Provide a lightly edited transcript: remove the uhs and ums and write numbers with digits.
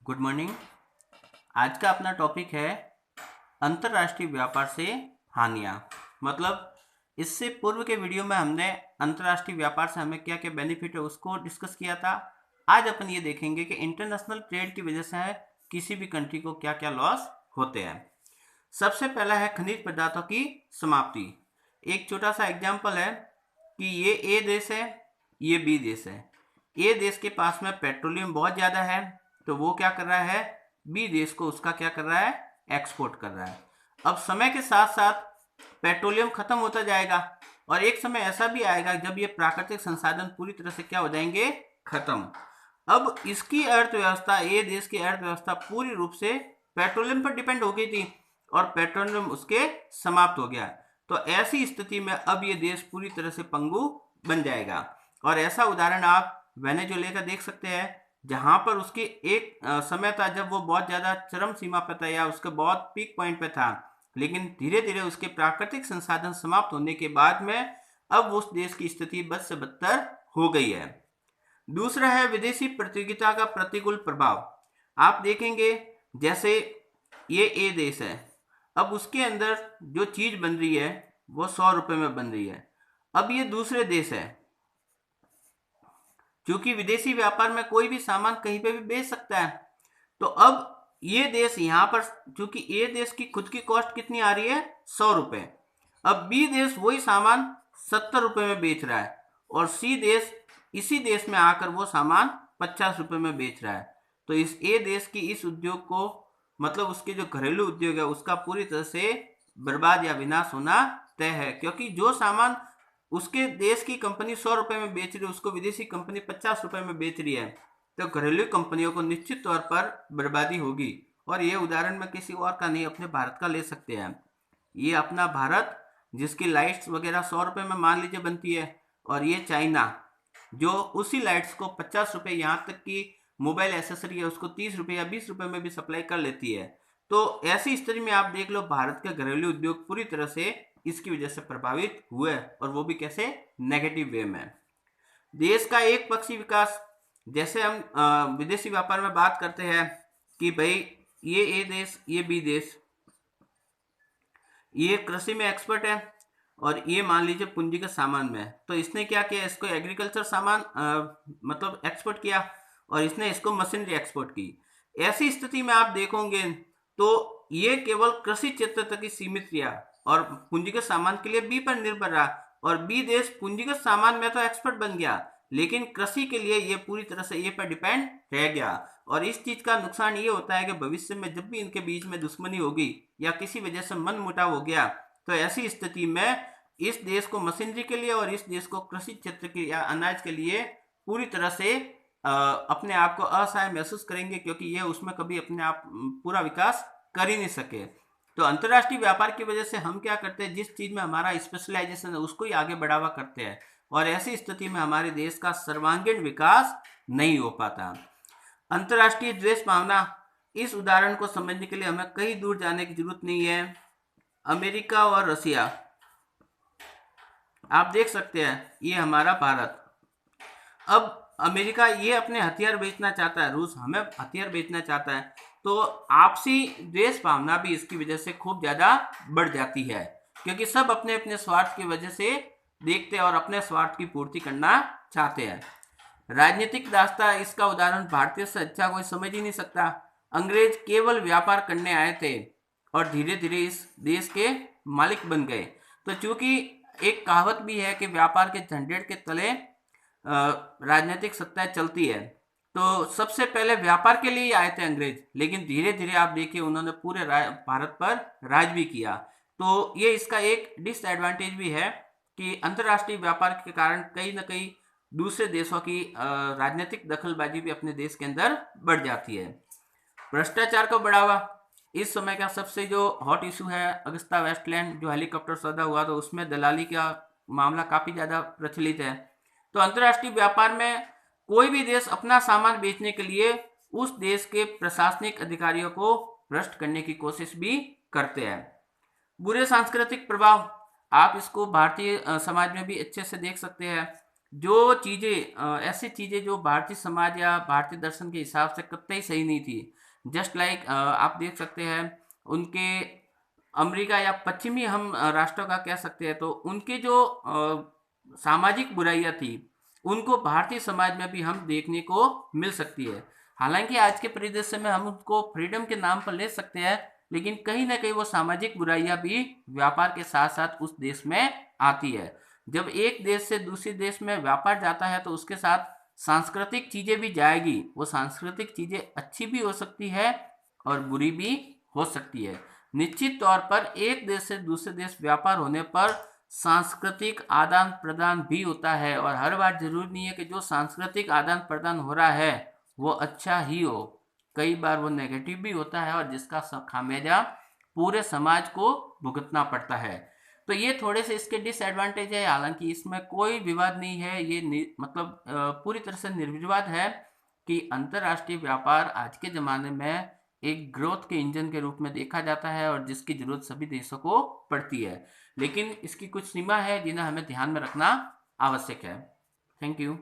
Good morning. आज का अपना टॉपिक है अंतर्राष्ट्रीय व्यापार से हानियाँ। मतलब इससे पूर्व के वीडियो में हमने अंतर्राष्ट्रीय व्यापार से हमें क्या क्या बेनिफिट है उसको डिस्कस किया था। आज अपन ये देखेंगे कि इंटरनेशनल ट्रेड की वजह से किसी भी कंट्री को क्या क्या लॉस होते हैं। सबसे पहला है खनिज पदार्थों की समाप्ति। एक छोटा सा एग्जाम्पल है कि ये ए देश है, ये बी देश है। ए देश के पास में पेट्रोलियम बहुत ज़्यादा है, तो वो क्या कर रहा है, बी देश को उसका क्या कर रहा है, एक्सपोर्ट कर रहा है। अब समय के साथ साथ पेट्रोलियम खत्म होता जाएगा और एक समय ऐसा भी आएगा जब ये प्राकृतिक संसाधन पूरी तरह से क्या हो जाएंगे, खत्म। अब इसकी अर्थव्यवस्था, ए देश की अर्थव्यवस्था पूरी रूप से पेट्रोलियम पर डिपेंड हो गई थी और पेट्रोलियम उसके समाप्त हो गया। तो ऐसी स्थिति में अब ये देश पूरी तरह से पंगु बन जाएगा। और ऐसा उदाहरण आप वेनेजुएला का देख सकते हैं, जहां पर उसकी एक समय था जब वो बहुत ज़्यादा चरम सीमा पर था या उसके बहुत पीक पॉइंट पे था, लेकिन धीरे धीरे उसके प्राकृतिक संसाधन समाप्त होने के बाद में अब उस देश की स्थिति बद से बदतर हो गई है। दूसरा है विदेशी प्रतियोगिता का प्रतिकूल प्रभाव। आप देखेंगे जैसे ये ए देश है, अब उसके अंदर जो चीज बन रही है वो 100 रुपए में बन रही है। अब ये दूसरे देश है, क्योंकि विदेशी व्यापार में कोई भी सामान कहीं पे भी बेच सकता है, तो अब ये देश यहाँ पर, क्योंकि ए देश की खुद की कॉस्ट कितनी आ रही है, 100 रुपए। अब बी देश वही सामान 70 रुपए में बेच रहा है और सी देश इसी देश में आकर वो सामान 50 रुपए में बेच रहा है। तो इस ए देश की इस उद्योग को, मतलब उसके जो घरेलू उद्योग है उसका पूरी तरह से बर्बाद या विनाश होना तय है, क्योंकि जो सामान उसके देश की कंपनी 100 रुपए में बेच रही है उसको विदेशी कंपनी 50 रुपए में बेच रही है, तो घरेलू कंपनियों को निश्चित तौर पर बर्बादी होगी। और ये उदाहरण में किसी और का नहीं, अपने भारत का ले सकते हैं। ये अपना भारत जिसकी लाइट्स वगैरह 100 रुपए में मान लीजिए बनती है, और ये चाइना जो उसी लाइट्स को 50 रुपए, यहाँ तक कि मोबाइल एसेसरी है उसको 30 रुपए या 20 रुपए में भी सप्लाई कर लेती है। तो ऐसी स्थिति में आप देख लो भारत के घरेलू उद्योग पूरी तरह से इसकी वजह से प्रभावित हुए, और वो भी कैसे, नेगेटिव वे में। देश का एक पक्षी विकास, जैसे हम विदेशी व्यापार में बात करते हैं कि भाई ये ए देश, ये बी देश, ये कृषि में एक्सपर्ट है और ये मान लीजिए पूंजीगत सामान में है, तो इसने क्या किया, इसको एग्रीकल्चर सामान मतलब एक्सपोर्ट किया और इसने इसको मशीनरी एक्सपोर्ट की। ऐसी स्थिति में आप देखोगे तो ये केवल कृषि क्षेत्र तक ही सीमित रहा और पूंजीगत सामान के लिए बी पर निर्भर रहा, और बी देश पूंजीगत सामान में तो एक्सपर्ट बन गया लेकिन कृषि के लिए ये पूरी तरह से ए पर डिपेंड रह गया। और इस चीज का नुकसान ये होता है कि भविष्य में जब भी इनके बीच में दुश्मनी होगी या किसी वजह से मन मुटाव हो गया, तो ऐसी स्थिति में इस देश को मशीनरी के लिए और इस देश को कृषि क्षेत्र के या अनाज के लिए पूरी तरह से अपने आप को असहाय महसूस करेंगे, क्योंकि ये उसमें कभी अपने आप पूरा विकास कर ही नहीं सके। तो अंतर्राष्ट्रीय व्यापार की वजह से हम क्या करते हैं, जिस चीज में हमारा स्पेशलाइजेशन है उसको ही आगे बढ़ावा करते हैं, और ऐसी स्थिति में हमारे देश का सर्वांगीण विकास नहीं हो पाता। अंतर्राष्ट्रीय द्वेष भावना, इस उदाहरण को समझने के लिए हमें कहीं दूर जाने की जरूरत नहीं है। अमेरिका और रसिया, आप देख सकते हैं, ये हमारा भारत। अब अमेरिका ये अपने हथियार बेचना चाहता है, रूस हमें हथियार बेचना चाहता है, तो आपसी द्वेष भावना भी इसकी वजह से खूब ज्यादा बढ़ जाती है, क्योंकि सब अपने अपने स्वार्थ की वजह से देखते हैं और अपने स्वार्थ की पूर्ति करना चाहते हैं। राजनीतिक दास्ता, इसका उदाहरण भारतीय से अच्छा कोई समझ ही नहीं सकता। अंग्रेज केवल व्यापार करने आए थे और धीरे धीरे इस देश के मालिक बन गए। तो चूंकि एक कहावत भी है कि व्यापार के झंझट के तले राजनीतिक सत्ता चलती है, तो सबसे पहले व्यापार के लिए ही आए थे अंग्रेज, लेकिन धीरे धीरे आप देखिए उन्होंने पूरे भारत पर राज भी किया। तो ये इसका एक डिसएडवांटेज भी है कि अंतर्राष्ट्रीय व्यापार के कारण कहीं ना कहीं दूसरे देशों की राजनीतिक दखलबाजी भी अपने देश के अंदर बढ़ जाती है। भ्रष्टाचार को बढ़ावा, इस समय का सबसे जो हॉट इशू है अगस्ता वेस्टलैंड जो हेलीकॉप्टर सौदा हुआ, तो उसमें दलाली का मामला काफी ज्यादा प्रचलित है। तो अंतर्राष्ट्रीय व्यापार में कोई भी देश अपना सामान बेचने के लिए उस देश के प्रशासनिक अधिकारियों को भ्रष्ट करने की कोशिश भी करते हैं। बुरे सांस्कृतिक प्रभाव, आप इसको भारतीय समाज में भी अच्छे से देख सकते हैं। जो चीज़ें ऐसी चीज़ें जो भारतीय समाज या भारतीय दर्शन के हिसाब से कतई सही नहीं थी। जस्ट लाइक आप देख सकते हैं उनके अमेरिका या पश्चिमी हम राष्ट्रों का कह सकते हैं, तो उनके जो सामाजिक बुराइयाँ थी, उनको भारतीय समाज में भी हम देखने को मिल सकती है। हालाँकि आज के परिदृश्य में हम उनको फ्रीडम के नाम पर ले सकते हैं, लेकिन कहीं न कहीं वो सामाजिक बुराइयाँ भी व्यापार के साथ-साथ उस देश में आती है। जब एक देश से दूसरे देश में व्यापार जाता है तो उसके साथ सांस्कृतिक चीज़ें भी जाएगी। वो सांस्कृतिक चीज़ें अच्छी भी हो सकती है और बुरी भी हो सकती है। निश्चित तौर पर एक देश से दूसरे देश व्यापार होने पर सांस्कृतिक आदान प्रदान भी होता है, और हर बार जरूरी नहीं है कि जो सांस्कृतिक आदान प्रदान हो रहा है वो अच्छा ही हो। कई बार वो नेगेटिव भी होता है और जिसका खामियाजा पूरे समाज को भुगतना पड़ता है। तो ये थोड़े से इसके डिसएडवांटेज है। हालांकि इसमें कोई विवाद नहीं है, ये मतलब पूरी तरह से निर्विवाद है कि अंतर्राष्ट्रीय व्यापार आज के ज़माने में एक ग्रोथ के इंजन के रूप में देखा जाता है और जिसकी ज़रूरत सभी देशों को पड़ती है। लेकिन इसकी कुछ सीमा है जिन्हें हमें ध्यान में रखना आवश्यक है। Thank you.